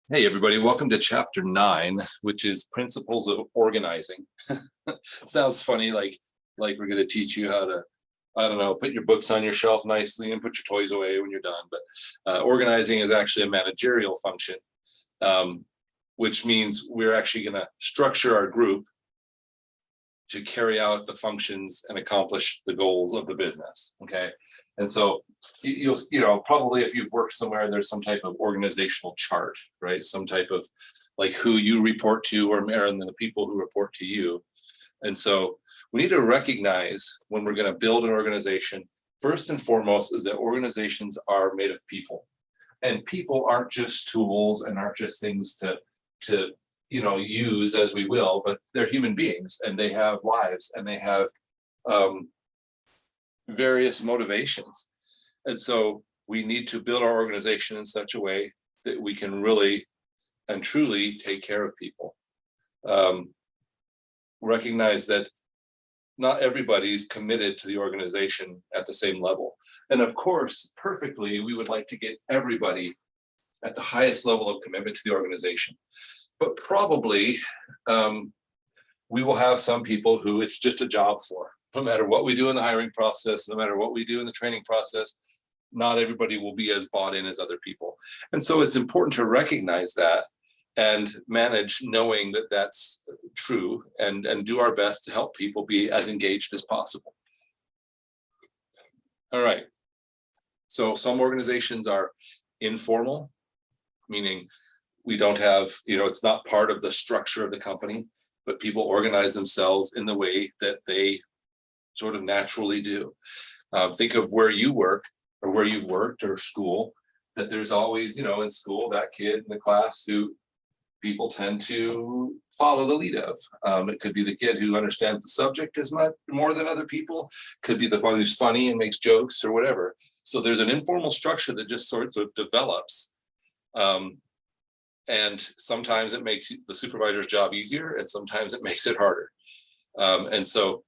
Hey, everybody, welcome to chapter 9, which is principles of organizing. Sounds funny, like we're going to teach you how to, I don't know, put your books on your shelf nicely and put your toys away when you're done. But organizing is actually a managerial function, which means we're actually going to structure our group to carry out the functions and accomplish the goals of the business. Okay. And so you'll probably, if you've worked somewhere, there's some type of organizational chart, right? Some type of like who you report to, or and the people who report to you. And so we need to recognize when we're going to build an organization, first and foremost, is that organizations are made of people, and people aren't just tools and aren't just things to use as we will, but they're human beings, and they have lives, and they have various motivations. And so we need to build our organization in such a way that we can really and truly take care of people. Recognize that not everybody's committed to the organization at the same level. And of course, perfectly, we would like to get everybody at the highest level of commitment to the organization. But probably we will have some people who it's just a job for. No matter what we do in the hiring process, no matter what we do in the training process, not everybody will be as bought in as other people. And so it's important to recognize that and manage knowing that that's true, and do our best to help people be as engaged as possible. All right. So some organizations are informal, meaning we don't have, it's not part of the structure of the company, but people organize themselves in the way that they sort of naturally do. Think of where you work or where you've worked or school, that there's always, in school, that kid in the class who people tend to follow the lead of. It could be the kid who understands the subject as much more than other people, could be the one who's funny and makes jokes or whatever. So there's an informal structure that just sort of develops. And sometimes it makes the supervisor's job easier, and sometimes it makes it harder. And so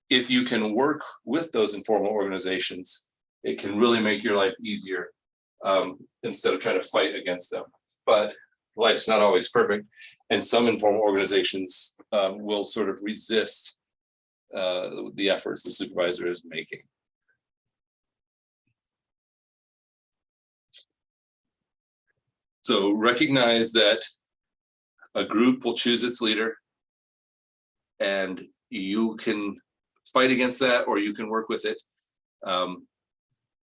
if you can work with those informal organizations, it can really make your life easier instead of trying to fight against them. But life's not always perfect, and some informal organizations will sort of resist the efforts the supervisor is making. So recognize that a group will choose its leader, and you can fight against that or you can work with it.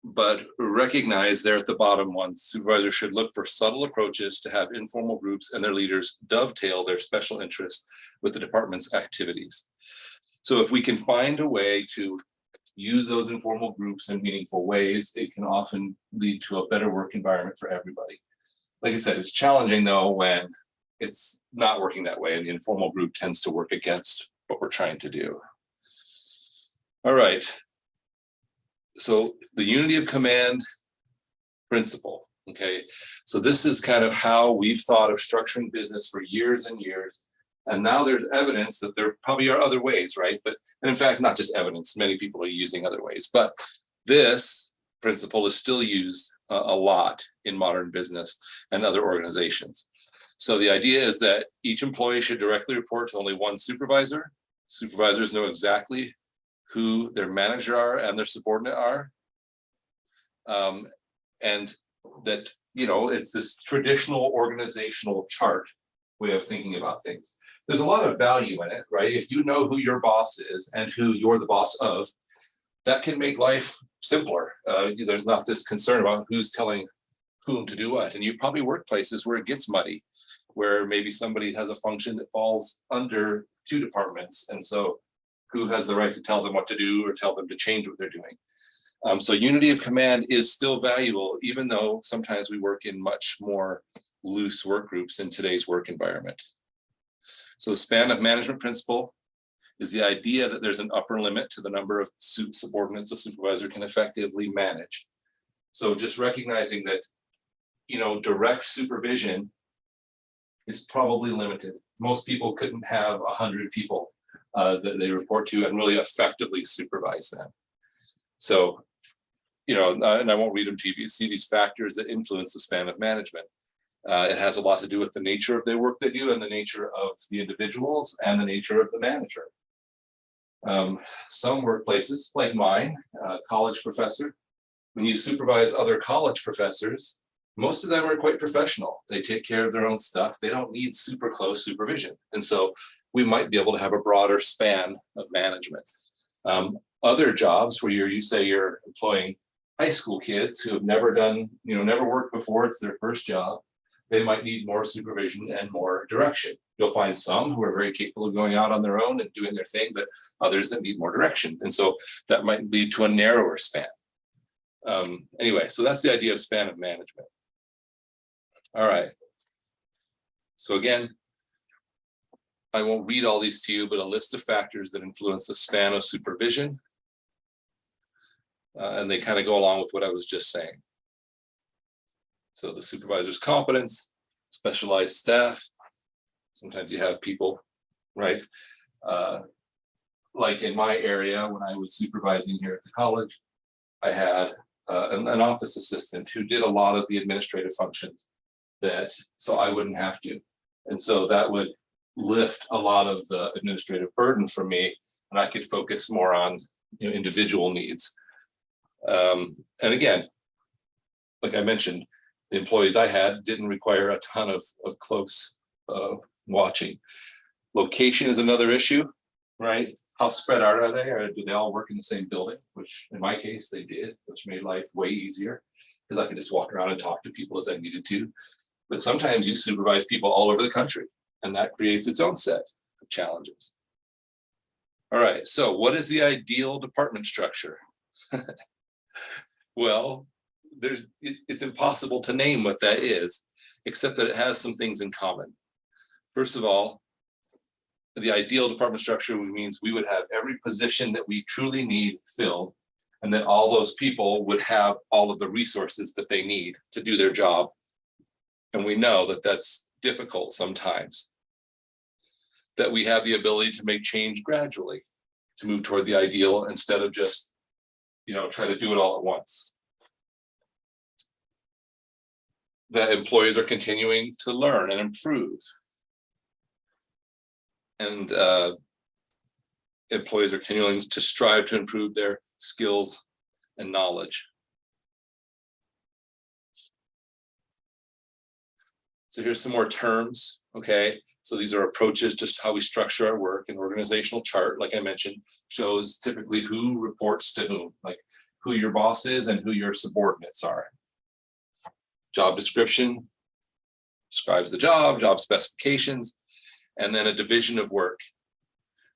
But recognize there at the bottom one, supervisors should look for subtle approaches to have informal groups and their leaders dovetail their special interests with the department's activities. So if we can find a way to use those informal groups in meaningful ways, it can often lead to a better work environment for everybody. Like I said, it's challenging though when it's not working that way, and the informal group tends to work against what we're trying to do. All right. So the unity of command principle, okay? So this is kind of how we've thought of structuring business for years and years. And now there's evidence that there probably are other ways, right? But, and in fact, not just evidence, many people are using other ways, but this principle is still used a lot in modern business and other organizations. So the idea is that each employee should directly report to only one supervisor. Supervisors know exactly who their manager are and their subordinate are. And that, it's this traditional organizational chart way of thinking about things. There's a lot of value in it, right? If you know who your boss is and who you're the boss of, that can make life simpler. There's not this concern about who's telling whom to do what. And you probably work places where it gets muddy, where maybe somebody has a function that falls under two departments. And so who has the right to tell them what to do or tell them to change what they're doing? So unity of command is still valuable, even though sometimes we work in much more loose work groups in today's work environment. So the span of management principle is the idea that there's an upper limit to the number of subordinates a supervisor can effectively manage. So just recognizing that, direct supervision is probably limited. Most people couldn't have 100 people that they report to and really effectively supervise them. So, and I won't read them to you, but you see these factors that influence the span of management. It has a lot to do with the nature of the work they do and the nature of the individuals and the nature of the manager. Some workplaces, like mine, college professor, when you supervise other college professors, most of them are quite professional. They take care of their own stuff. They don't need super close supervision. And so we might be able to have a broader span of management. Other jobs where you say you're employing high school kids who have never done, never worked before, it's their first job, they might need more supervision and more direction. You'll find some who are very capable of going out on their own and doing their thing, but others that need more direction. And so that might lead to a narrower span. Anyway, so that's the idea of span of management. All right. So again, I won't read all these to you, but a list of factors that influence the span of supervision. And they kind of go along with what I was just saying. So the supervisor's competence, specialized staff. Sometimes you have people, right? Like in my area, when I was supervising here at the college, I had an office assistant who did a lot of the administrative functions so I wouldn't have to. And so that would lift a lot of the administrative burden for me, and I could focus more on individual needs. And again, like I mentioned, the employees I had didn't require a ton of close watching. Location is another issue, right? How spread out are they? Or do they all work in the same building? Which in my case they did, which made life way easier because I could just walk around and talk to people as I needed to. But sometimes you supervise people all over the country, and that creates its own set of challenges. All right, so what is the ideal department structure? Well, it's impossible to name what that is, except that it has some things in common. First of all, the ideal department structure means we would have every position that we truly need filled, and that all those people would have all of the resources that they need to do their job. And we know that that's difficult sometimes. That we have the ability to make change gradually, to move toward the ideal instead of just, try to do it all at once. That employees are continuing to learn and improve. And employees are continuing to strive to improve their skills and knowledge. So here's some more terms, okay? So these are approaches to how we structure our work. An organizational chart, like I mentioned, shows typically who reports to whom, like who your boss is and who your subordinates are. Job description describes the job specifications, and then a division of work,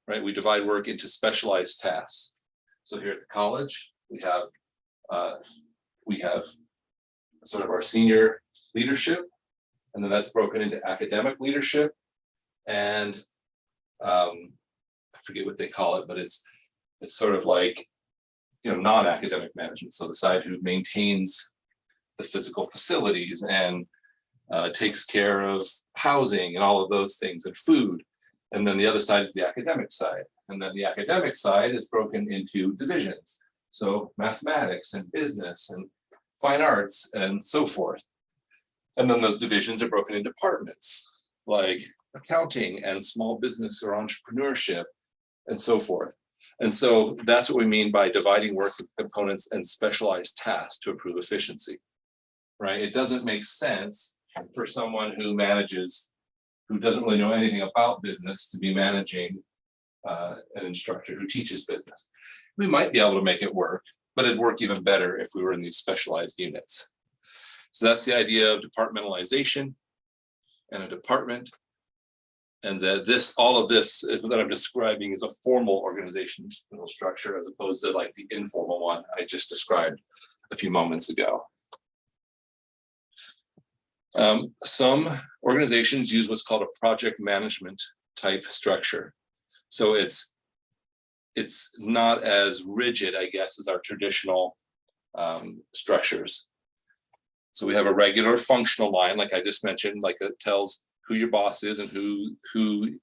right? We divide work into specialized tasks. So here at the college, we have sort of our senior leadership, and then that's broken into academic leadership and I forget what they call it, but it's sort of like, non-academic management. So the side who maintains the physical facilities and takes care of housing and all of those things and food. And then the other side is the academic side. And then the academic side is broken into divisions. So mathematics and business and fine arts and so forth. And then those divisions are broken into departments like accounting and small business or entrepreneurship and so forth. And so that's what we mean by dividing work into components and specialized tasks to improve efficiency, right? It doesn't make sense for someone who doesn't really know anything about business to be managing an instructor who teaches business. We might be able to make it work, but it'd work even better if we were in these specialized units. So that's the idea of departmentalization and a department. And that all of this that I'm describing is a formal organizational structure as opposed to like the informal one I just described a few moments ago. Some organizations use what's called a project management type structure. So it's not as rigid, I guess, as our traditional structures. So we have a regular functional line, like I just mentioned, like it tells who your boss is and who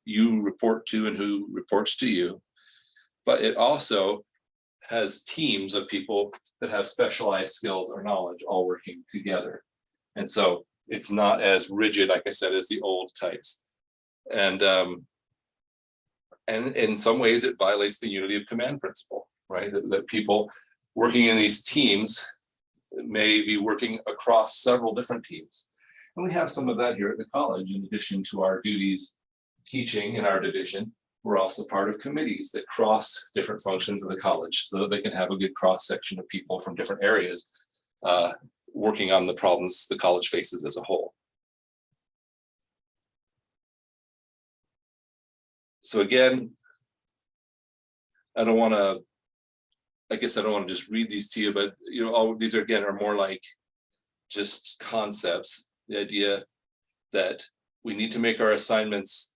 you report to and who reports to you. But it also has teams of people that have specialized skills or knowledge all working together. And so it's not as rigid, like I said, as the old types. And in some ways it violates the unity of command principle, right? That people working in these teams may be working across several different teams. And we have some of that here at the college. In addition to our duties teaching in our division, we're also part of committees that cross different functions of the college so that they can have a good cross section of people from different areas working on the problems the college faces as a whole. So again, I don't want to just read these to you, but all of these are, again, are more like just concepts. The idea that we need to make our assignments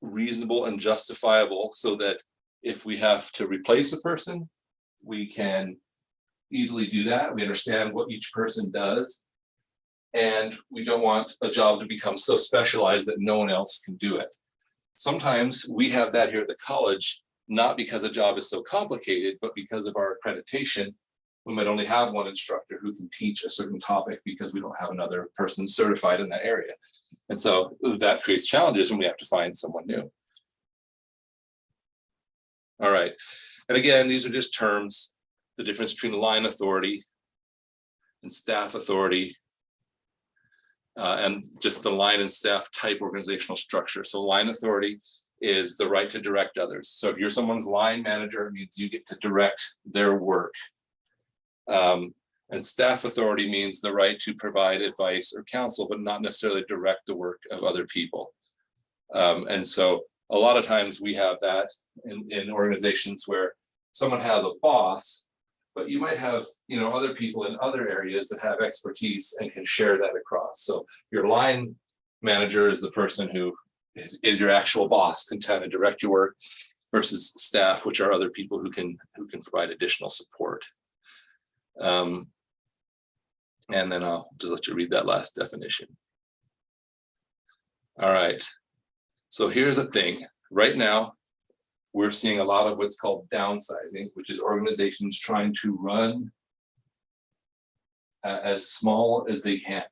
reasonable and justifiable so that if we have to replace a person, we can easily do that. We understand what each person does. And we don't want a job to become so specialized that no one else can do it. Sometimes we have that here at the college, not because a job is so complicated, but because of our accreditation. We might only have one instructor who can teach a certain topic because we don't have another person certified in that area. And so that creates challenges when we have to find someone new. All right. And again, these are just terms, the difference between line authority and staff authority, and just the line and staff type organizational structure. So line authority is the right to direct others. So if you're someone's line manager, it means you get to direct their work. And staff authority means the right to provide advice or counsel, but not necessarily direct the work of other people. And so a lot of times we have that in organizations where someone has a boss, but you might have other people in other areas that have expertise and can share that across. So your line manager is the person who is your actual boss, can kind of direct your work, versus staff, which are other people who can provide additional support. And then I'll just let you read that last definition. All right. So here's the thing. Right now, we're seeing a lot of what's called downsizing, which is organizations trying to run as small as they can,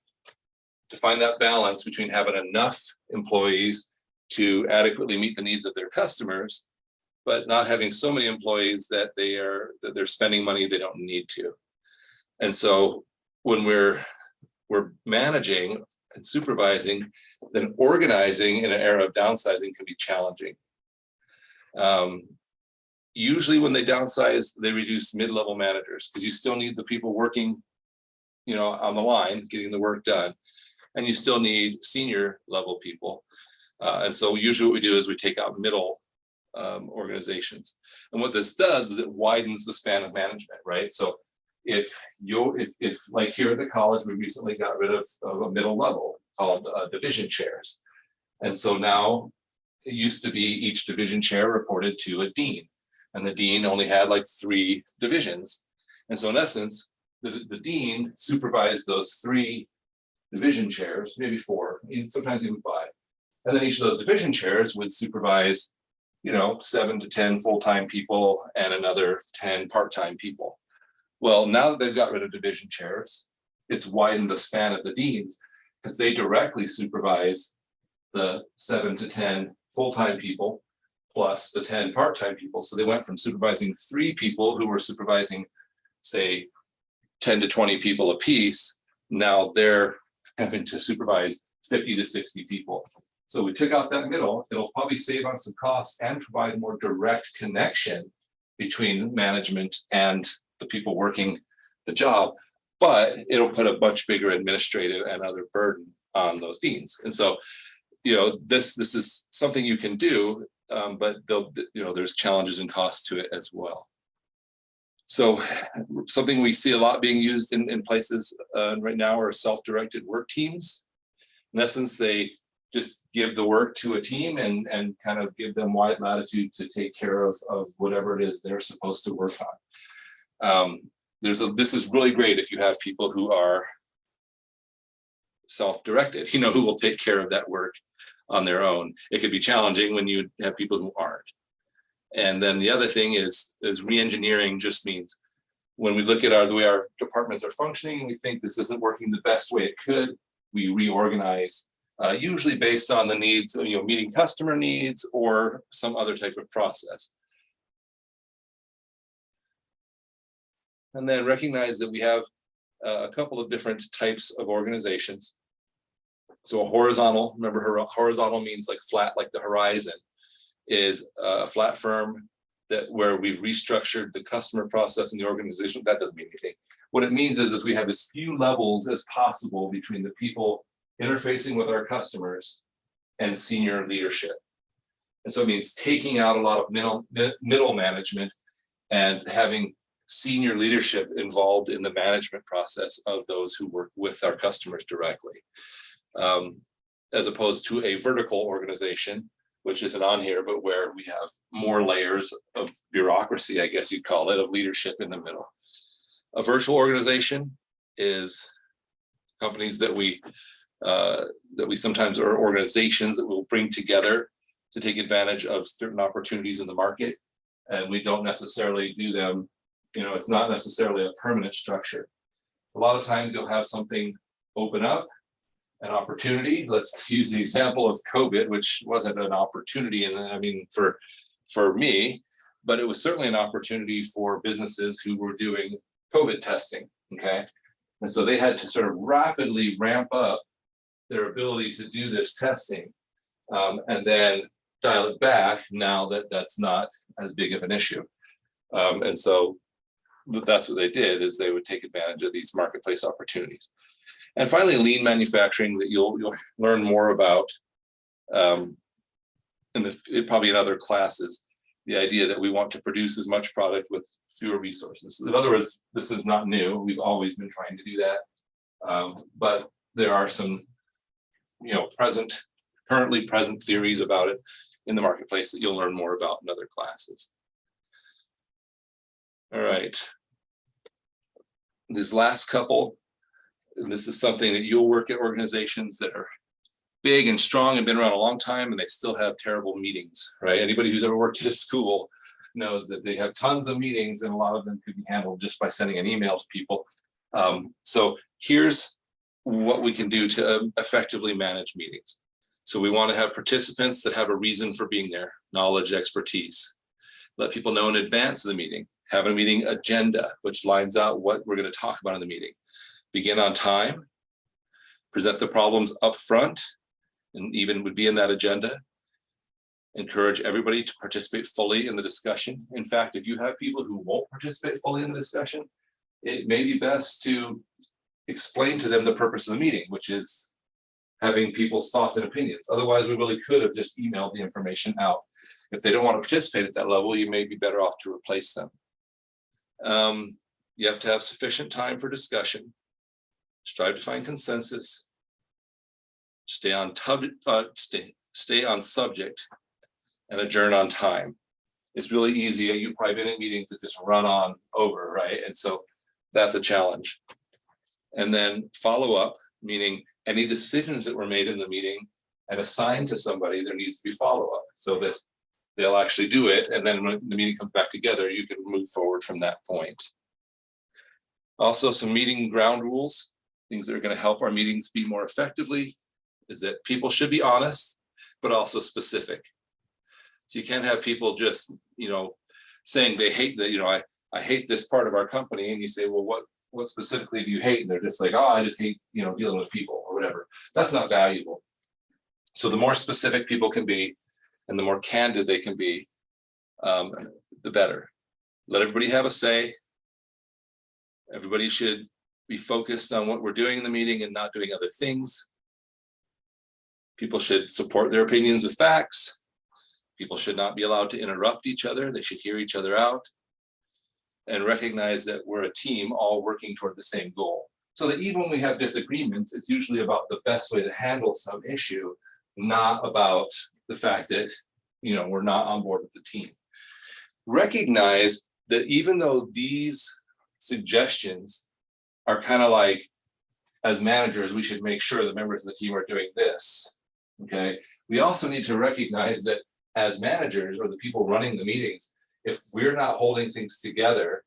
to find that balance between having enough employees to adequately meet the needs of their customers, but not having so many employees that they're spending money they don't need to. And so when we're managing and supervising, then organizing in an era of downsizing can be challenging. Usually when they downsize, they reduce mid-level managers, because you still need the people working, on the line, getting the work done, and you still need senior level people. And so usually what we do is we take out middle organizations. And what this does is it widens the span of management, right? So if like here at the college, we recently got rid of a middle level called division chairs. And so now it used to be each division chair reported to a dean, and the dean only had like 3 divisions. And so in essence, the dean supervised those 3 division chairs, maybe 4, sometimes even 5. And then each of those division chairs would supervise, 7 to 10 full-time people and another 10 part-time people. Well, now that they've got rid of division chairs, it's widened the span of the deans, because they directly supervise the 7 to 10 full-time people plus the 10 part-time people. So they went from supervising 3 people who were supervising, say, 10 to 20 people apiece. Now they're having to supervise 50 to 60 people. So we took out that middle. It'll probably save on some costs and provide more direct connection between management and the people working the job, but it'll put a much bigger administrative and other burden on those deans. And so, this is something you can do, but there's challenges and costs to it as well. So something we see a lot being used in places right now are self-directed work teams. In essence, they just give the work to a team and kind of give them wide latitude to take care of whatever it is they're supposed to work on. This is really great if you have people who are self-directed, who will take care of that work on their own. It could be challenging when you have people who aren't. And then the other thing is re-engineering just means When we look at the way our departments are functioning, we think this isn't working the best way it could. We reorganize, usually based on the needs, meeting customer needs or some other type of process. And then recognize that we have a couple of different types of organizations. So a horizontal, remember horizontal means like flat, like the horizon, is a flat firm where we've restructured the customer process and the organization. That doesn't mean anything. What it means is we have as few levels as possible between the people interfacing with our customers and senior leadership. And so it means taking out a lot of middle management and having senior leadership involved in the management process of those who work with our customers directly, as opposed to a vertical organization, which isn't on here, but where we have more layers of bureaucracy, I guess you'd call it, of leadership in the middle. A virtual organization is companies that we sometimes, or organizations that we'll bring together to take advantage of certain opportunities in the market. And we don't necessarily do them, it's not necessarily a permanent structure. A lot of times you'll have something open up, an opportunity. Let's use the example of COVID, which wasn't an opportunity, for me, but it was certainly an opportunity for businesses who were doing COVID testing, okay? And so they had to sort of rapidly ramp up their ability to do this testing, and then dial it back now that that's not as big of an issue. And so that's what they did, is they would take advantage of these marketplace opportunities. And finally, lean manufacturing, that you'll learn more about probably in other classes, the idea that we want to produce as much product with fewer resources. In other words, this is not new. We've always been trying to do that. But there are some, currently present theories about it in the marketplace that you'll learn more about in other classes. All right. This last couple, and this is something that you'll work at organizations that are big and strong and been around a long time, and they still have terrible meetings, right? Anybody who's ever worked at a school knows that they have tons of meetings, and a lot of them could be handled just by sending an email to people. So here's what we can do to effectively manage meetings. So we want to have participants that have a reason for being there, knowledge, expertise. Let people know in advance of the meeting. Have a meeting agenda, which lines out what we're going to talk about in the meeting. Begin on time. Present the problems up front, and even would be in that agenda. Encourage everybody to participate fully in the discussion. In fact, if you have people who won't participate fully in the discussion, it may be best to explain to them the purpose of the meeting, which is having people's thoughts and opinions. Otherwise, we really could have just emailed the information out. If they don't want to participate at that level, you may be better off to replace them. You have to have sufficient time for discussion. Strive to find consensus. Stay on subject, and adjourn on time. It's really easy. You've probably been in meetings that just run on over, right? And so that's a challenge. And then follow up, meaning any decisions that were made in the meeting and assigned to somebody, there needs to be follow up so that they'll actually do it. And then when the meeting comes back together, you can move forward from that point. Also, some meeting ground rules, things that are going to help our meetings be more effectively, is that people should be honest, but also specific. So you can't have people just, saying they hate that, I hate this part of our company. And you say, well, what specifically do you hate? And they're just like, oh, I just hate, dealing with people or whatever. That's not valuable. So the more specific people can be and the more candid they can be, the better. Let everybody have a say. Everybody should be focused on what we're doing in the meeting and not doing other things. People should support their opinions with facts. People should not be allowed to interrupt each other. They should hear each other out and recognize that we're a team all working toward the same goal. So that even when we have disagreements, it's usually about the best way to handle some issue, not about the fact that, we're not on board with the team. Recognize that even though these suggestions are kind of like, as managers, we should make sure the members of the team are doing this, okay? We also need to recognize that as managers or the people running the meetings, if we're not holding things together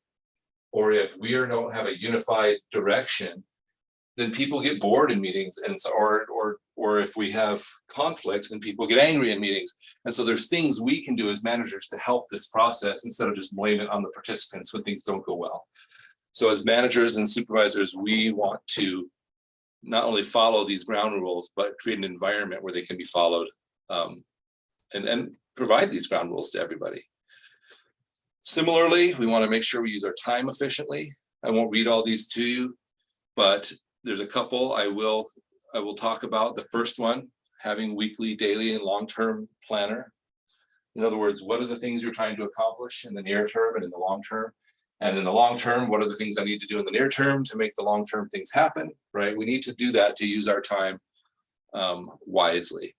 or if we don't have a unified direction, then people get bored in meetings, and so, or if we have conflict, then people get angry in meetings. And so there's things we can do as managers to help this process instead of just blame it on the participants when things don't go well. So as managers and supervisors, we want to not only follow these ground rules, but create an environment where they can be followed, and provide these ground rules to everybody. Similarly, we want to make sure we use our time efficiently. I won't read all these to you, but there's a couple I will talk about. The first one, having weekly, daily, and long-term planner. In other words, what are the things you're trying to accomplish in the near term and in the long term? And in the long term, what are the things I need to do in the near term to make the long-term things happen, right? We need to do that to use our time wisely.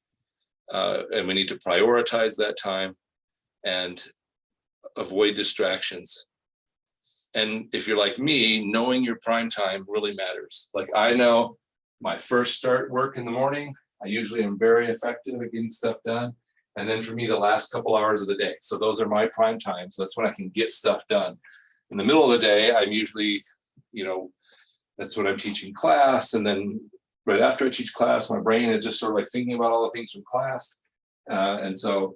And we need to prioritize that time and avoid distractions. And if you're like me, knowing your prime time really matters. Like, I know my first start work in the morning, I usually am very effective at getting stuff done. And then for me, the last couple hours of the day. So those are my prime times. That's when I can get stuff done. In the middle of the day, I'm usually, that's when I'm teaching class. And then right after I teach class, my brain is just sort of like thinking about all the things from class. And so,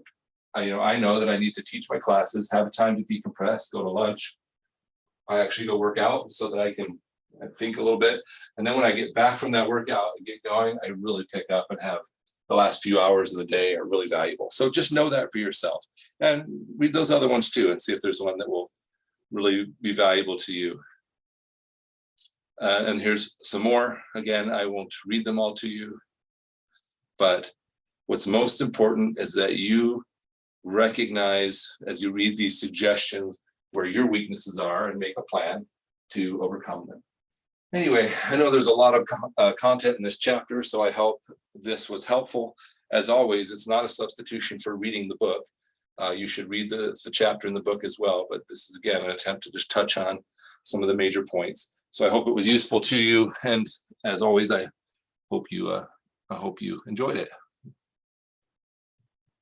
I know that I need to teach my classes, have time to decompress, go to lunch. I actually go work out so that I can think a little bit. And then when I get back from that workout and get going, I really pick up and have the last few hours of the day are really valuable. So just know that for yourself, and read those other ones too, and see if there's one that will really be valuable to you. And here's some more. Again, I won't read them all to you, but what's most important is that you recognize as you read these suggestions where your weaknesses are and make a plan to overcome them. Anyway, I know there's a lot of content in this chapter, so I hope this was helpful. As always, it's not a substitution for reading the book. You should read the chapter in the book as well, but this is, again, an attempt to just touch on some of the major points. So I hope it was useful to you, and as always, I hope you enjoyed it.